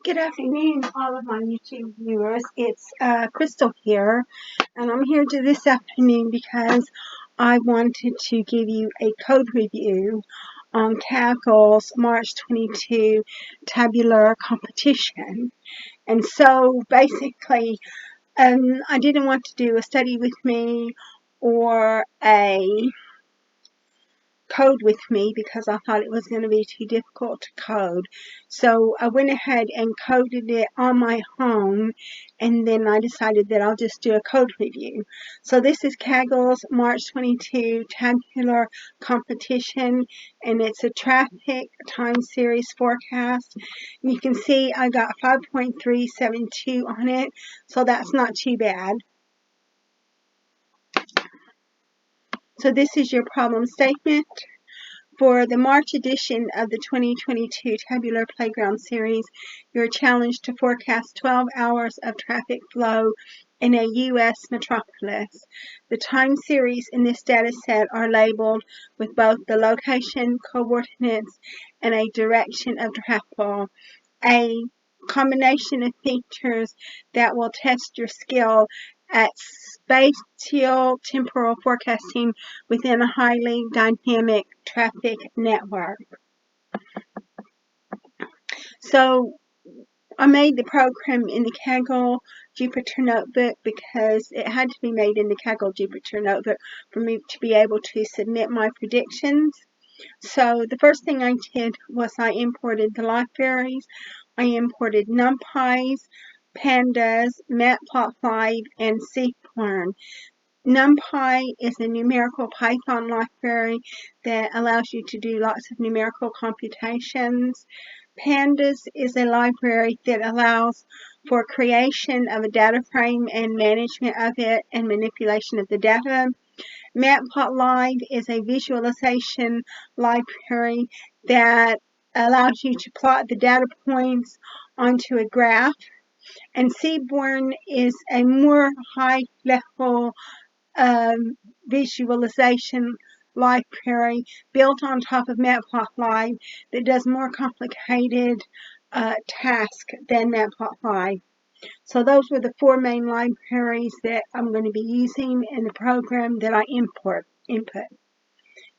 Good afternoon, all of my YouTube viewers. It's Crystal here, and I'm here this afternoon because I wanted to give you a code review on Kaggle's March 22 tabular competition. And so basically, I didn't want to do a study with me or a code with me because I thought it was going to be too difficult to code. So I went ahead and coded it on my own, and then I decided that I'll just do a code review. So this is Kaggle's March 22 tabular competition, and it's a traffic time series forecast. You can see I got 5.372 on it, so that's not too bad. So this is your problem statement. For the March edition of the 2022 Tabular Playground Series, you're challenged to forecast 12 hours of traffic flow in a U.S. metropolis. The time series in this data set are labeled with both the location coordinates and a direction of travel, a combination of features that will test your skill at spatial temporal forecasting within a highly dynamic traffic network. So I made the program in the Kaggle Jupyter Notebook because it had to be made in the Kaggle Jupyter Notebook for me to be able to submit my predictions. So the first thing I did was I imported the libraries. I imported NumPys, Pandas, Matplotlib, and Seaborn. NumPy is a numerical Python library that allows you to do lots of numerical computations. Pandas is a library that allows for creation of a data frame and management of it and manipulation of the data. Matplotlib is a visualization library that allows you to plot the data points onto a graph. And Seaborn is a more high-level visualization library built on top of Matplotlib that does more complicated tasks than Matplotlib. So those were the four main libraries that I'm going to be using in the program that I input.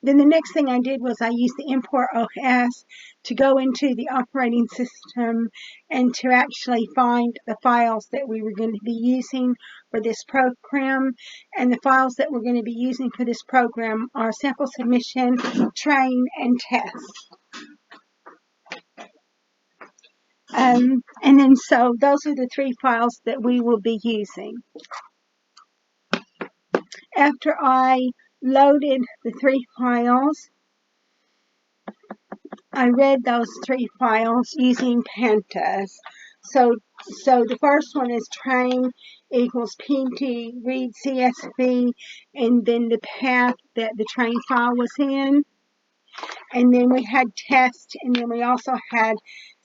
Then the next thing I did was I used the import OS to go into the operating system and to actually find the files that we were going to be using for this program. And the files that we're going to be using for this program are sample submission, train, and test. And then so those are the three files that we will be using. After I loaded the three files, I read those three files using Pandas. So the first one is train equals PT read CSV, and then the path that the train file was in. And then we had test, and then we also had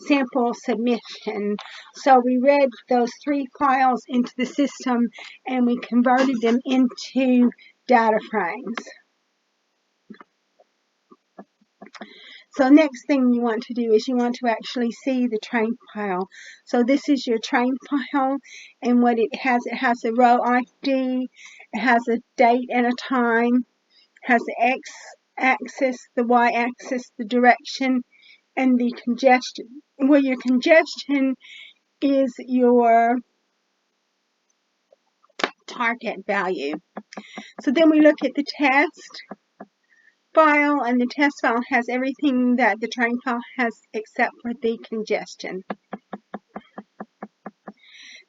sample submission. So we read those three files into the system, and we converted them into data frames. So next thing you want to do is you want to actually see the train file. So this is your train file, and what it has a row ID, it has a date and a time, has the x-axis, the y-axis, the direction, and the congestion. Well, your congestion is your target value. So then we look at the test file, and the test file has everything that the train file has except for the congestion.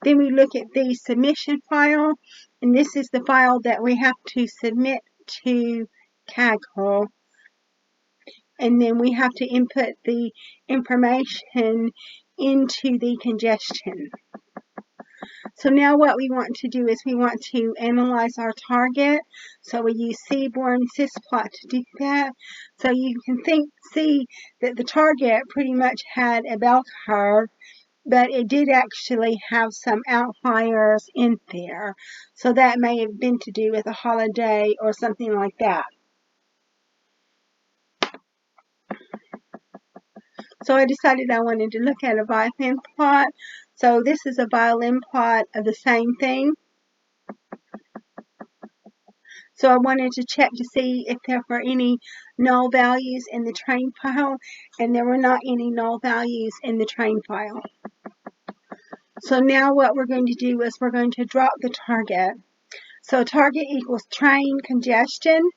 Then we look at the submission file, and this is the file that we have to submit to Kaggle. And then we have to input the information into the congestion. So now what we want to do is we want to analyze our target. So we use Seaborn Sysplot to do that. So you can see that the target pretty much had a bell curve, but it did actually have some outliers in there. So that may have been to do with a holiday or something like that. So I decided I wanted to look at a violin plot. So this is a violin plot of the same thing. So I wanted to check to see if there were any null values in the train file, and there were not any null values in the train file. So now what we're going to do is we're going to drop the target. So target equals train congestion,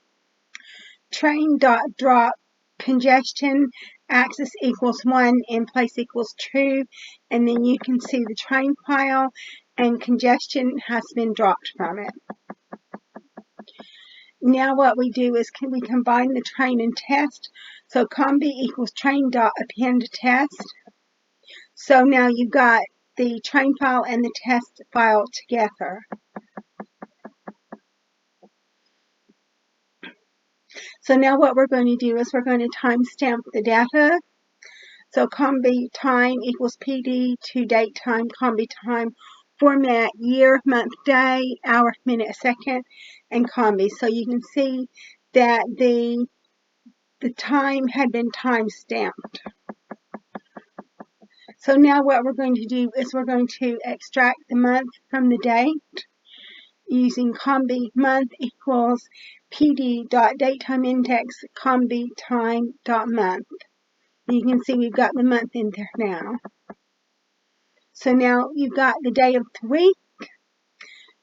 train dot drop congestion, axis equals 1 and place equals true, and then you can see the train file and congestion has been dropped from it. Now what we do is we combine the train and test. So comb equals train dot append test. So now you've got the train file and the test file together. So now what we're going to do is we're going to timestamp the data. So comb time equals PD to date time, comb time, format year, month, day, hour, minute, second, and comb. So you can see that the time had been time stamped. So now what we're going to do is we're going to extract the month from the date using comb month equals PD dot datetime index comb time dot month. You can see we've got the month in there now. So now you've got the day of the week.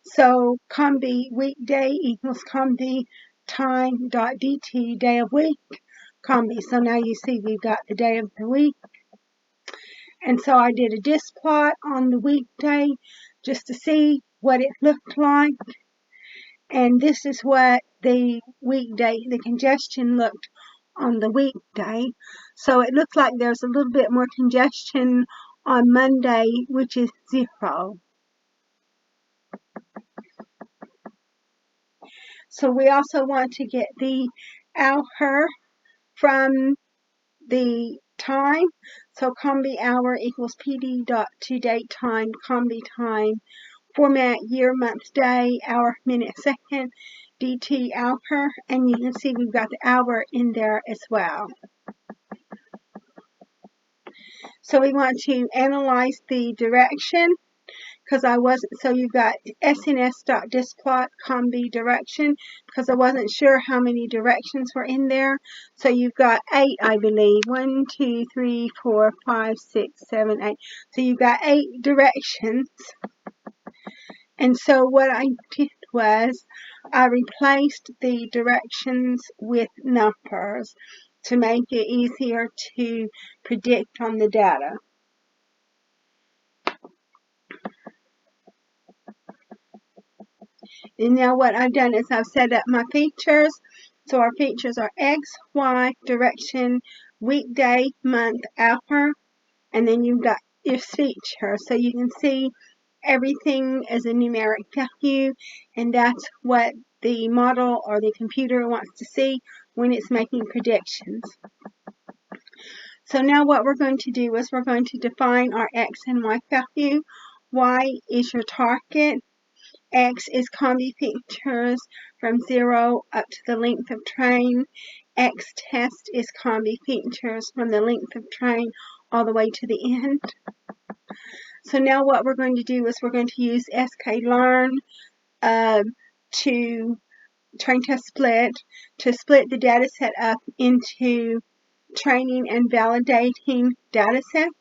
So comb weekday equals comb time dot dt day of week comb. So now you see we've got the day of the week. And so I did a disk plot on the weekday just to see what it looked like. And this is what the weekday, the congestion looked on the weekday. So it looks like there's a little bit more congestion on Monday, which is 0. So we also want to get the hour from the time. So comb hour equals PD dot to date time, comb time, format year, month, day, hour, minute, second, DT hour, and you can see we've got the hour in there as well. So we want to analyze the direction because so you've got SNS.diskplot comb direction because I wasn't sure how many directions were in there. So you've got 8, I believe. 1, 2, 3, 4, 5, 6, 7, 8. So you've got 8 directions. And so what I did was I replaced the directions with numbers to make it easier to predict on the data. And now what I've done is I've set up my features. So our features are X, Y, direction, weekday, month, hour, and then you've got your feature. So you can see everything is a numeric value, and that's what the model or the computer wants to see when it's making predictions. So now what we're going to do is we're going to define our X and Y value. Y is your target. X is comb features from 0 up to the length of train. X test is comb features from the length of train all the way to the end. So now what we're going to do is we're going to use sklearn to train test split to split the data set up into training and validating data sets.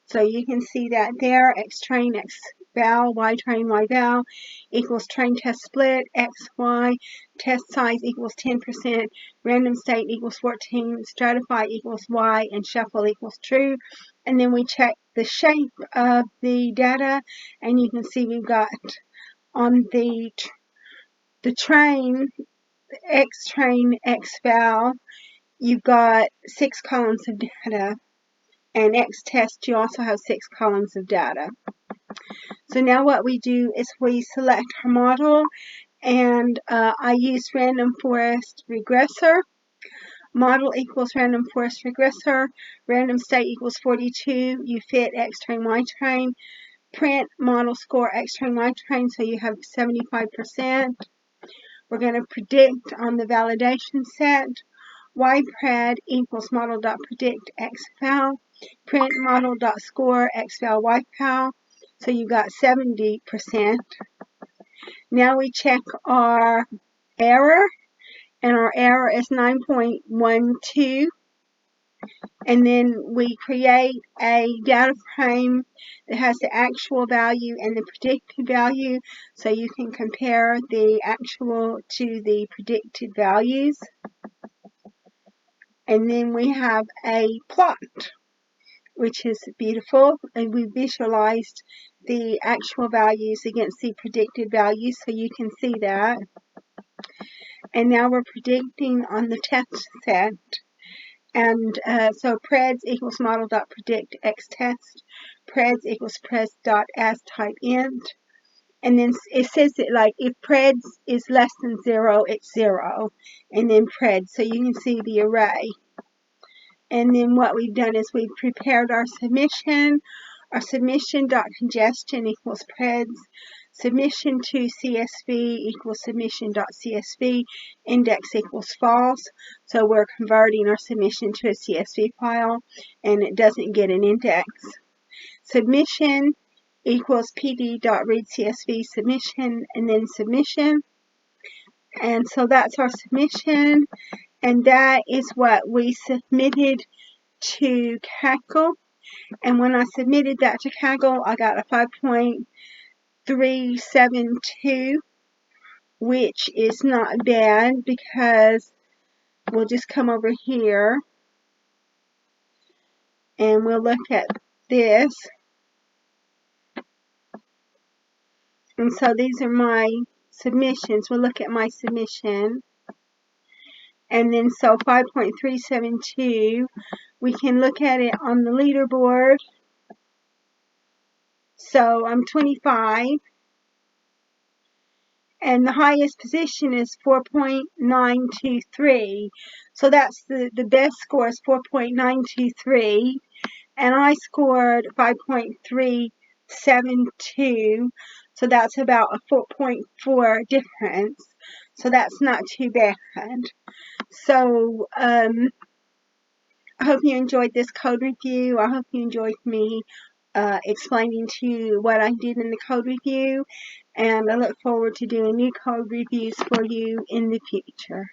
So you can see that there, X train, X val, Y train, Y val equals train test split, X, Y, test size equals 10%, random state equals 14, stratify equals Y, and shuffle equals true. And then we check the shape of the data, and you can see we've got on the train, X train, X val, you've got 6 columns of data. And X test, you also have 6 columns of data. So now what we do is we select our model, and I use random forest regressor. Model equals random forest regressor. Random state equals 42. You fit X train, Y train. Print model score X train, Y train, so you have 75%. We're going to predict on the validation set. ypred equals model.predict xval, print model.score xval ypal. So you got 70%. Now we check our error, and our error is 9.12. And then we create a data frame that has the actual value and the predicted value, so you can compare the actual to the predicted values. And then we have a plot, which is beautiful, and we visualized the actual values against the predicted values, so you can see that. And now we're predicting on the test set. And so preds equals model.predict xtest, preds equals preds.asTypeInt. And then it says that, like, if preds is less than 0, it's 0. And then preds, so you can see the array. And then what we've done is we've prepared our submission. Our submission.congestion equals preds. Submission to CSV equals submission.csv. Index equals false. So we're converting our submission to a CSV file, and it doesn't get an index. Submission equals pd.readCSV submission, and then submission. And so that's our submission, and that is what we submitted to Kaggle. And when I submitted that to Kaggle, I got a 5.372, which is not bad, because we'll just come over here and we'll look at this. And so these are my submissions. We'll look at my submission. And then so 5.372, we can look at it on the leaderboard. So I'm 25. And the highest position is 4.923. So that's the best score is 4.923. And I scored 5.372. So that's about a 4.4 difference. So that's not too bad. So I hope you enjoyed this code review. I hope you enjoyed me explaining to you what I did in the code review. And I look forward to doing new code reviews for you in the future.